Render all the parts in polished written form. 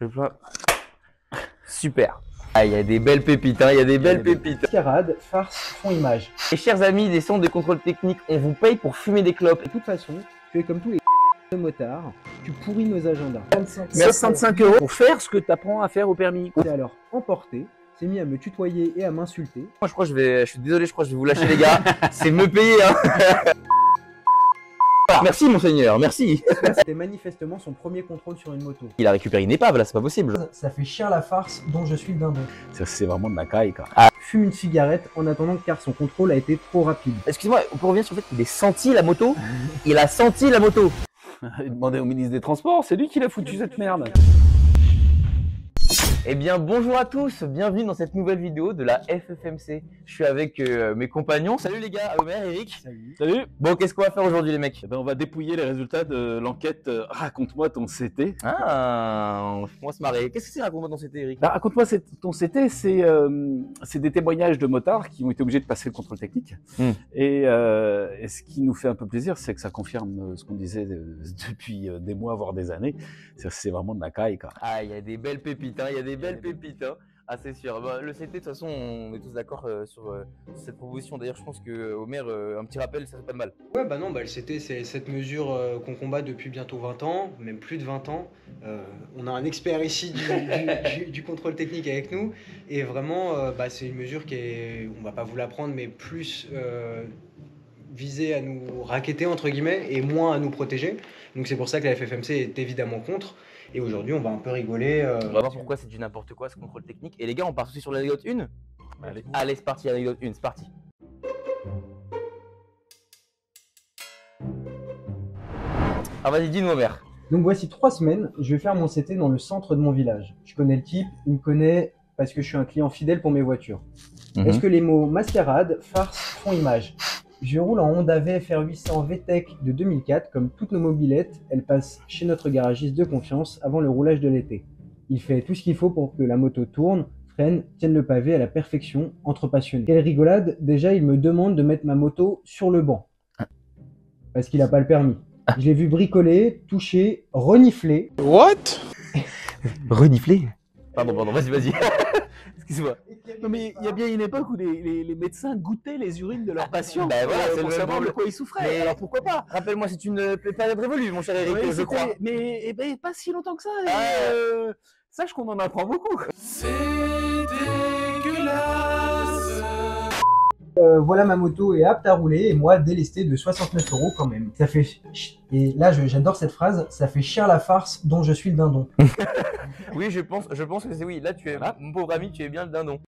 Je plein. Super. Ah, il y a des belles pépites, hein, il y a des belles pépites. Mascarade, farce, fond image. Et chers amis des centres de contrôle technique, on vous paye pour fumer des clopes. De toute façon, tu es comme tous les de motards, tu pourris nos agendas. 65 € pour faire ce que tu apprends à faire au permis. C'est alors emporté, s'est mis à me tutoyer et à m'insulter. Moi je crois que je suis désolé, je crois que je vais vous lâcher les gars. C'est me payer hein. Merci monseigneur, merci. C'était manifestement son premier contrôle sur une moto. Il a récupéré une épave là, c'est pas possible. Ça fait cher la farce dont je suis le dindon. C'est vraiment de la caille, quoi. Fume une cigarette en attendant car son contrôle a été trop rapide. Excuse-moi, on peut revenir sur le fait qu'il ait senti la moto. Il a senti la moto. Demandez au ministre des Transports, c'est lui qui l'a foutu cette merde. Eh bien bonjour à tous, bienvenue dans cette nouvelle vidéo de la FFMC. Je suis avec mes compagnons. Salut les gars, Omer, Eric. Salut. Salut. Bon, qu'est-ce qu'on va faire aujourd'hui les mecs? Eh ben, on va dépouiller les résultats de l'enquête Raconte-moi ton CT. Ah, on va se marrer. Qu'est-ce que c'est raconte-moi dans cet Eric? Bah, raconte-moi ton CT, c'est des témoignages de motards qui ont été obligés de passer le contrôle technique. Et ce qui nous fait un peu plaisir, c'est que ça confirme ce qu'on disait depuis des mois, voire des années. C'est vraiment de la caille, quoi. Ah, il y a des belles pépites, hein, il y a des belles pépites. Hein. Ah, c'est sûr. Bah, le CT, de toute façon, on est tous d'accord sur cette proposition. D'ailleurs, je pense que Omer, un petit rappel, ça serait pas de mal. Ouais, bah non, bah, le CT, c'est cette mesure qu'on combat depuis bientôt 20 ans, même plus de 20 ans. On a un expert ici du contrôle technique avec nous. Et vraiment, bah, c'est une mesure qui est, on va pas vous l'apprendre, mais plus visée à nous racketter, entre guillemets, et moins à nous protéger. Donc c'est pour ça que la FFMC est évidemment contre. Et aujourd'hui, on va un peu rigoler. On va voir pourquoi c'est du n'importe quoi ce contrôle technique. Et les gars, on part aussi sur l'anecdote 1. Allez, c'est parti, anecdote 1, c'est parti. Ah, vas-y, dis-nous, Omer. Donc voici 3 semaines, je vais faire mon CT dans le centre de mon village. Je connais le type, il me connaît parce que je suis un client fidèle pour mes voitures. Est-ce que les mots mascarade, farce, font image? Je roule en Honda VFR 800 VTEC de 2004, comme toutes nos mobilettes, elle passe chez notre garagiste de confiance avant le roulage de l'été. Il fait tout ce qu'il faut pour que la moto tourne, freine, tienne le pavé à la perfection, entre passionnés. Quelle rigolade, déjà il me demande de mettre ma moto sur le banc, parce qu'il n'a pas le permis. Je l'ai vu bricoler, toucher, renifler. What? Renifler? Pardon, vas-y. Excuse-moi. Non mais il y a bien une époque où les médecins goûtaient les urines de leurs patients Bah voilà, c'est pour le savoir même de quoi ils souffraient. Mais alors pourquoi pas? Rappelle-moi, c'est une période révolue, mon cher Eric, Oui, je crois. Mais eh ben, pas si longtemps que ça. Ah. Sache qu'on en apprend beaucoup. C'est dégueulasse. Voilà, ma moto est apte à rouler et moi délesté de 69 € quand même. Ça fait et là j'adore cette phrase, ça fait cher la farce dont je suis le dindon. Oui, je pense que c'est oui. Là, tu es, mon pauvre ami, tu es bien le dindon.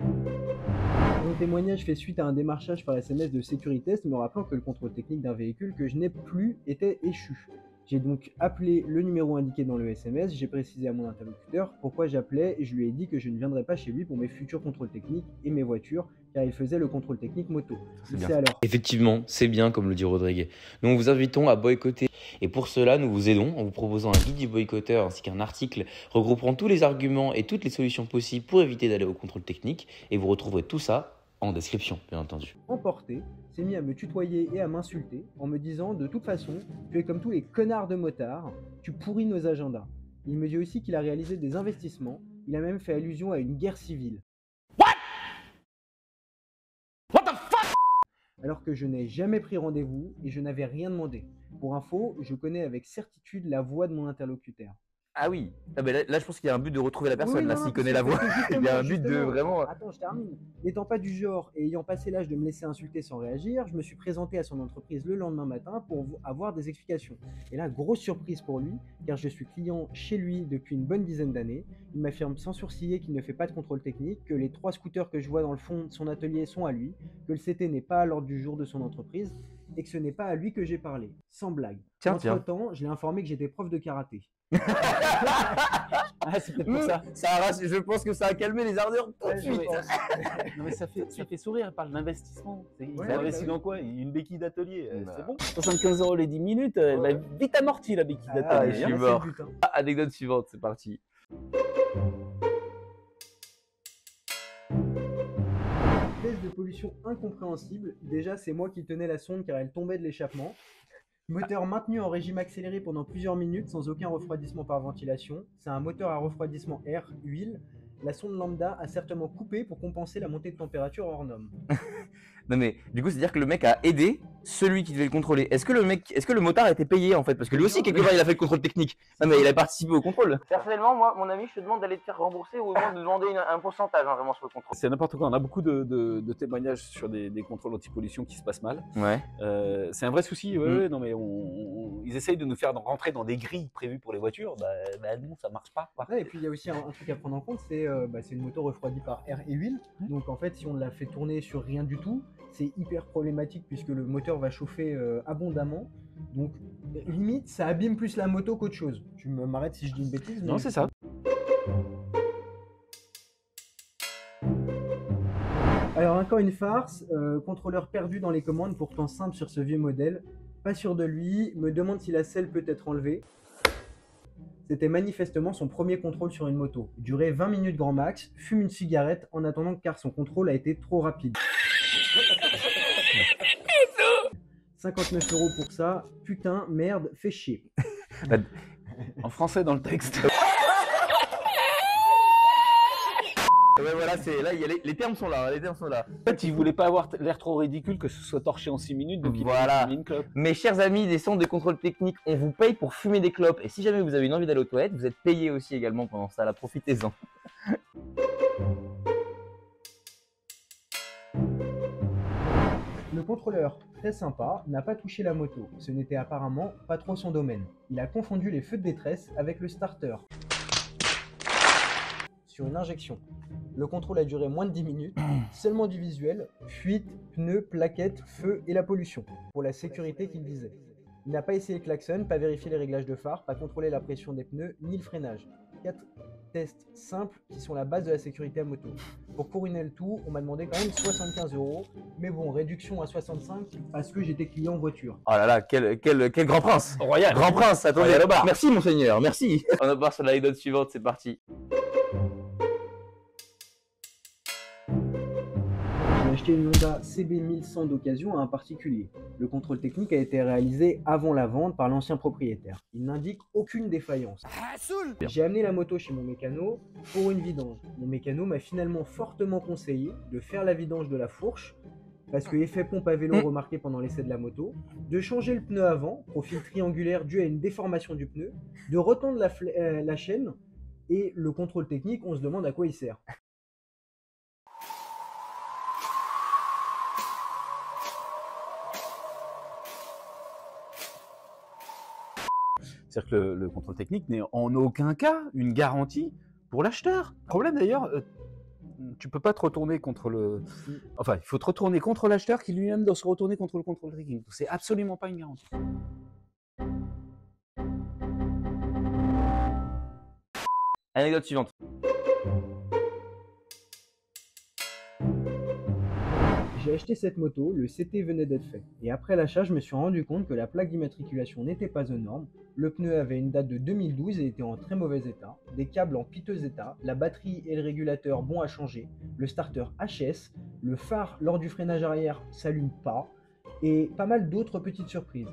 Mon témoignage fait suite à un démarchage par SMS de Sécuritest me rappelant que le contrôle technique d'un véhicule que je n'ai plus était échu. J'ai donc appelé le numéro indiqué dans le SMS, j'ai précisé à mon interlocuteur pourquoi j'appelais et je lui ai dit que je ne viendrais pas chez lui pour mes futurs contrôles techniques et mes voitures car il faisait le contrôle technique moto. C'est alors. Effectivement, c'est bien comme le dit Rodrigue. Nous vous invitons à boycotter et pour cela nous vous aidons en vous proposant un guide du boycotteur ainsi qu'un article regroupant tous les arguments et toutes les solutions possibles pour éviter d'aller au contrôle technique et vous retrouverez tout ça en description bien entendu. Emporté, s'est mis à me tutoyer et à m'insulter en me disant de toute façon, tu es comme tous les connards de motards, tu pourris nos agendas. Il me dit aussi qu'il a réalisé des investissements, il a même fait allusion à une guerre civile. What the fuck? Alors que je n'ai jamais pris rendez-vous et je n'avais rien demandé. Pour info, je connais avec certitude la voix de mon interlocuteur. Ah oui. Ah ben là, je pense qu'il y a un but de retrouver la personne. Oui, là, non, s'il non, connaît la voix, il y a un but de justement. vraiment. Attends, je termine. N'étant pas du genre et ayant passé l'âge de me laisser insulter sans réagir, je me suis présenté à son entreprise le lendemain matin pour avoir des explications. Et là, grosse surprise pour lui, car je suis client chez lui depuis une bonne dizaine d'années. Il m'affirme sans sourciller qu'il ne fait pas de contrôle technique, que les 3 scooters que je vois dans le fond de son atelier sont à lui, que le CT n'est pas à l'ordre du jour de son entreprise et que ce n'est pas à lui que j'ai parlé. Sans blague. Tiens. Entre-temps, je l'ai informé que j'étais prof de karaté. Ah, c'est peut-être pour ça. Je pense que ça a calmé les ardeurs tout de Ouais, suite. Non mais ça fait sourire, elle parle d'investissement. Il Ouais, investit bah dans quoi? Une béquille d'atelier, Bah. c'est bon. 75 € les 10 minutes, elle va vite amortie la béquille Ah, d'atelier. je suis hein. mort. c'est le but, hein. Ah, anecdote suivante, c'est parti. Test de pollution incompréhensible. Déjà, c'est moi qui tenais la sonde car elle tombait de l'échappement. Moteur maintenu en régime accéléré pendant plusieurs minutes sans aucun refroidissement par ventilation. C'est un moteur à refroidissement air, huile. La sonde lambda a certainement coupé pour compenser la montée de température hors norme. Non mais du coup, c'est-à-dire que le mec a aidé celui qui devait le contrôler. Est-ce que le motard a été payé en fait? Parce que lui aussi, quelque part, il a fait le contrôle technique. Non mais il a participé au contrôle. Personnellement, moi, mon ami, je te demande d'aller te faire rembourser ou au moins de demander un pourcentage vraiment sur le contrôle. C'est n'importe quoi. On a beaucoup de témoignages sur des contrôles anti-pollution qui se passent mal. Ouais. C'est un vrai souci. Ouais, non, mais ils essayent de nous faire rentrer dans des grilles prévues pour les voitures. Bah non, ça marche pas. Ouais, et puis il y a aussi un truc à prendre en compte, c'est une moto refroidie par air et huile. Donc en fait, si on la fait tourner sur rien du tout, c'est hyper problématique puisque le moteur va chauffer abondamment. Donc limite, ça abîme plus la moto qu'autre chose. Tu m'arrêtes si je dis une bêtise. Non, c'est ça. Alors encore une farce, contrôleur perdu dans les commandes, pourtant simple sur ce vieux modèle. Pas sûr de lui, me demande si la selle peut être enlevée. C'était manifestement son premier contrôle sur une moto. Durait 20 minutes grand max, fume une cigarette en attendant car son contrôle a été trop rapide. 59 € pour ça, putain, merde, fais chier. En français dans le texte. Ouais, voilà, là, les termes sont là, En fait, il voulait pas avoir l'air trop ridicule que ce soit torché en 6 minutes, donc Voilà. il a mis une clope. Mes chers amis des centres de contrôle technique, on vous paye pour fumer des clopes. Et si jamais vous avez une envie d'aller aux toilettes, vous êtes payé aussi également pendant ça. Là, profitez-en. Le contrôleur, très sympa, n'a pas touché la moto. Ce n'était apparemment pas trop son domaine. Il a confondu les feux de détresse avec le starter. Sur une injection. Le contrôle a duré moins de 10 minutes, seulement du visuel, fuite, pneus, plaquettes, feu et la pollution, pour la sécurité qu'il visait. Il n'a pas essayé le klaxon, pas vérifié les réglages de phare, pas contrôlé la pression des pneus, ni le freinage. 4 tests simples qui sont la base de la sécurité à moto. Pour couronner le tout, on m'a demandé quand même 75 €, mais bon, réduction à 65 parce que j'étais client voiture. Oh là là, quel grand prince! Royal. Grand prince, attendez, Royal au bar. Merci monseigneur, merci! On va voir sur l'anecdote suivante, c'est parti. J'ai acheté une Honda CB1100 d'occasion à un particulier. Le contrôle technique a été réalisé avant la vente par l'ancien propriétaire. Il n'indique aucune défaillance. J'ai amené la moto chez mon mécano pour une vidange. Mon mécano m'a finalement fortement conseillé de faire la vidange de la fourche, parce que effet pompe à vélo remarqué pendant l'essai de la moto, de changer le pneu avant, profil triangulaire dû à une déformation du pneu, de retendre la chaîne, et le contrôle technique, on se demande à quoi il sert. C'est-à-dire que le contrôle technique n'est en aucun cas une garantie pour l'acheteur. Le problème d'ailleurs, tu peux pas te retourner contre le... Enfin, il faut te retourner contre l'acheteur qui lui-même doit se retourner contre le contrôle technique. C'est absolument pas une garantie. Anecdote suivante. J'ai acheté cette moto, le CT venait d'être fait. Et après l'achat, je me suis rendu compte que la plaque d'immatriculation n'était pas aux normes, le pneu avait une date de 2012 et était en très mauvais état, des câbles en piteux état, la batterie et le régulateur bon à changer, le starter HS, le phare lors du freinage arrière s'allume pas, et pas mal d'autres petites surprises.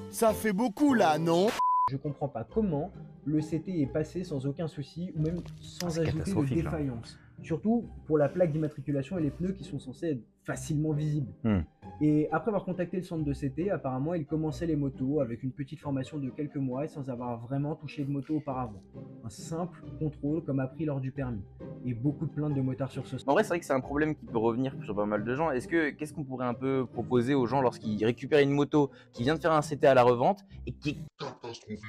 Ça fait beaucoup là, non? Je comprends pas comment le CT est passé sans aucun souci ou même sans ajouter de défaillance. Surtout pour la plaque d'immatriculation et les pneus qui sont censés être facilement visibles. Et après avoir contacté le centre de CT, apparemment ils commençaient les motos avec une petite formation de quelques mois et sans avoir vraiment touché de moto auparavant. Un simple contrôle comme appris lors du permis. Et beaucoup de plaintes de motards sur ce. En vrai, c'est vrai que c'est un problème qui peut revenir sur pas mal de gens. Qu'est-ce qu'on pourrait un peu proposer aux gens lorsqu'ils récupèrent une moto qui vient de faire un CT à la revente et qui est catastrophique?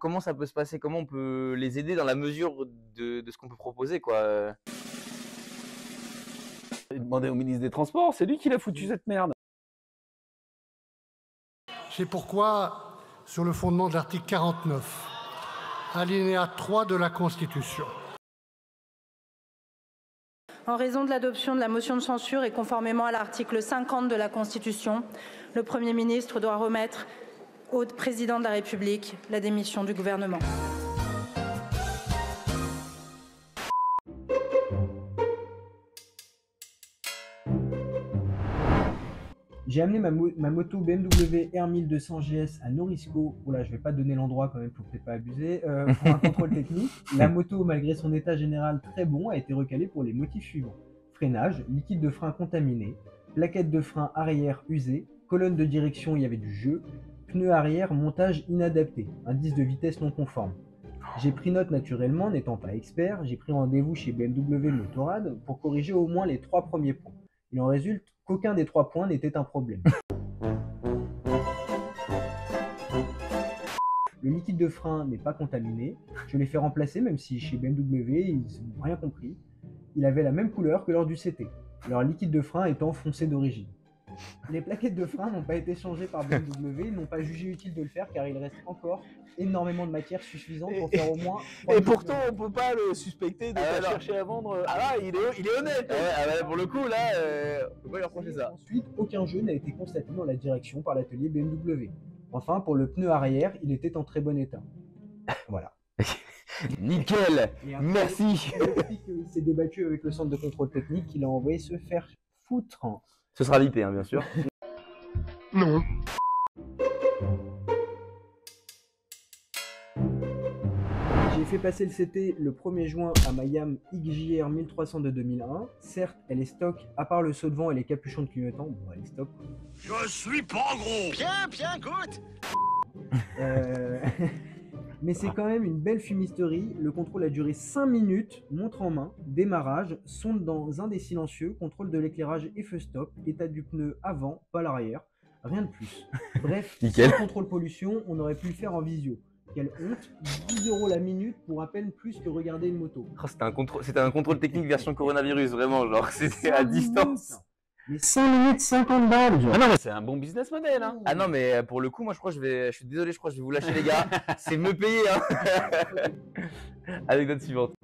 Comment ça peut se passer? Comment on peut les aider dans la mesure de ce qu'on peut proposer, quoi? Demandez au ministre des Transports, c'est lui qui l'a foutu cette merde. C'est pourquoi, sur le fondement de l'article 49, alinéa 3 de la Constitution. En raison de l'adoption de la motion de censure et conformément à l'article 50 de la Constitution, le Premier ministre doit remettre au Président de la République la démission du gouvernement. J'ai amené ma moto BMW R1200 GS à Norisco. Oula, je vais pas donner l'endroit quand même, faut peut-être pas abuser. Pour un contrôle technique. La moto, malgré son état général très bon, a été recalée pour les motifs suivants. Freinage, liquide de frein contaminé, plaquette de frein arrière usée, colonne de direction, il y avait du jeu, pneu arrière, montage inadapté, indice de vitesse non conforme. J'ai pris note naturellement, n'étant pas expert, j'ai pris rendez-vous chez BMW Motorrad pour corriger au moins les 3 premiers points. Il en résulte qu'aucun des 3 points n'était un problème. Le liquide de frein n'est pas contaminé. Je l'ai fait remplacer, même si chez BMW, ils n'ont rien compris. Il avait la même couleur que lors du CT, leur liquide de frein étant foncé d'origine. Les plaquettes de frein n'ont pas été changées par BMW, ils n'ont pas jugé utile de le faire car il reste encore énormément de matière suffisante pour faire au moins... Et pourtant, on peut pas le suspecter de pas chercher à vendre. Ah là, il est honnête. Pour le coup, là, on peut pas lui reprocher ça. Ensuite, aucun jeu n'a été constaté dans la direction par l'atelier BMW. Enfin, pour le pneu arrière, il était en très bon état. Voilà. Nickel. Merci. Il s'est débattu avec le centre de contrôle technique, il a envoyé se faire foutre. Ce sera bipé, hein, bien sûr. Non. J'ai fait passer le CT le 1er juin à ma Yam XJR 1300 de 2001. Certes, elle est stock, à part le saut de vent et les capuchons de clignotant. Bon, elle est stock. Je suis pas gros. Bien, goûte. Mais c'est quand même une belle fumisterie. Le contrôle a duré 5 minutes, montre en main, démarrage, sonde dans un des silencieux, contrôle de l'éclairage et feu stop, état du pneu avant, pas l'arrière, rien de plus. Bref, Nickel. sans contrôle pollution, on aurait pu le faire en visio. Quelle honte, 10 € la minute pour à peine plus que regarder une moto. Oh, c'était un contrôle technique version coronavirus, vraiment, genre c'était à distance. Mais 5 minutes 50 balles. Ah non, mais c'est un bon business model. Hein. Ah non, mais pour le coup, moi je crois que je suis désolé, je crois que je vais vous lâcher les gars. C'est me payer, hein. Anecdote suivante.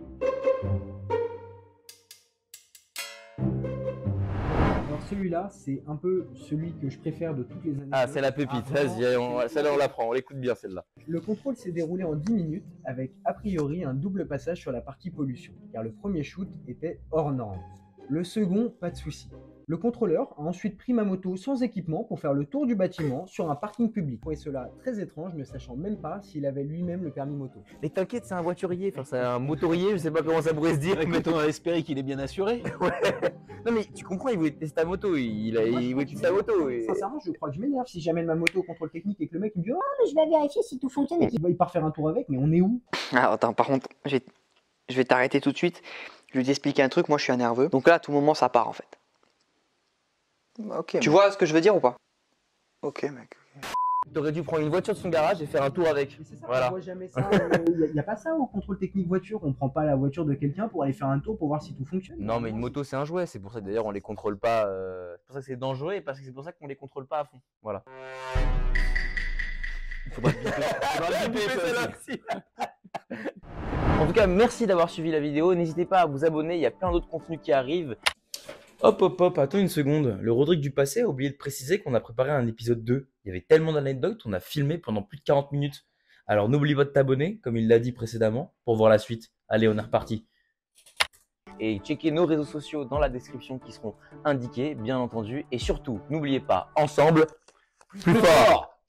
Alors celui-là, c'est un peu celui que je préfère de toutes les années. Ah, c'est la pépite, vas-y, celle-là on la prend, on l'écoute bien celle-là. Le contrôle s'est déroulé en 10 minutes avec a priori un double passage sur la partie pollution, car le premier shoot était hors norme. Le second, pas de souci. Le contrôleur a ensuite pris ma moto sans équipement pour faire le tour du bâtiment sur un parking public. Et cela très étrange, ne sachant même pas s'il avait lui-même le permis moto. Mais t'inquiète, c'est un voiturier, enfin c'est un motorier, je sais pas comment ça pourrait se dire. Mais on va espérer qu'il est bien assuré. Ouais. Non mais tu comprends, il voulait tester ta moto, il voulait tester ta moto. Et... Sincèrement, je crois que je m'énerve si j'amène ma moto au contrôle technique et que le mec il me dit « Oh mais je vais vérifier si tout fonctionne » et qu'il part faire un tour avec, mais on est où? Ah, attends, par contre, je vais t'arrêter tout de suite. Je vais t'expliquer un truc, moi je suis un nerveux. Donc là, à tout moment, ça part en fait. Ok. Tu vois ce que je veux dire ou pas? Ok, mec. T'aurais dû prendre une voiture de son garage et faire un tour avec. Mais c'est ça, Voilà. on voit jamais ça. Il n'y a pas ça au contrôle technique voiture. On prend pas la voiture de quelqu'un pour aller faire un tour pour voir si tout fonctionne. Non mais une moto c'est un jouet, c'est pour ça que d'ailleurs on les contrôle pas. C'est pour ça que c'est dangereux et parce que c'est pour ça qu'on les contrôle pas à fond. Voilà. Faudra le biper, celle-là aussi. En tout cas, merci d'avoir suivi la vidéo. N'hésitez pas à vous abonner, il y a plein d'autres contenus qui arrivent. Hop, attends une seconde. Le Rodrigue du passé a oublié de préciser qu'on a préparé un épisode 2. Il y avait tellement d'anecdotes, on a filmé pendant plus de 40 minutes. Alors n'oublie pas de t'abonner, comme il l'a dit précédemment, pour voir la suite. Allez, on est reparti. Et checkez nos réseaux sociaux dans la description qui seront indiqués, bien entendu. Et surtout, n'oubliez pas, ensemble, plus fort.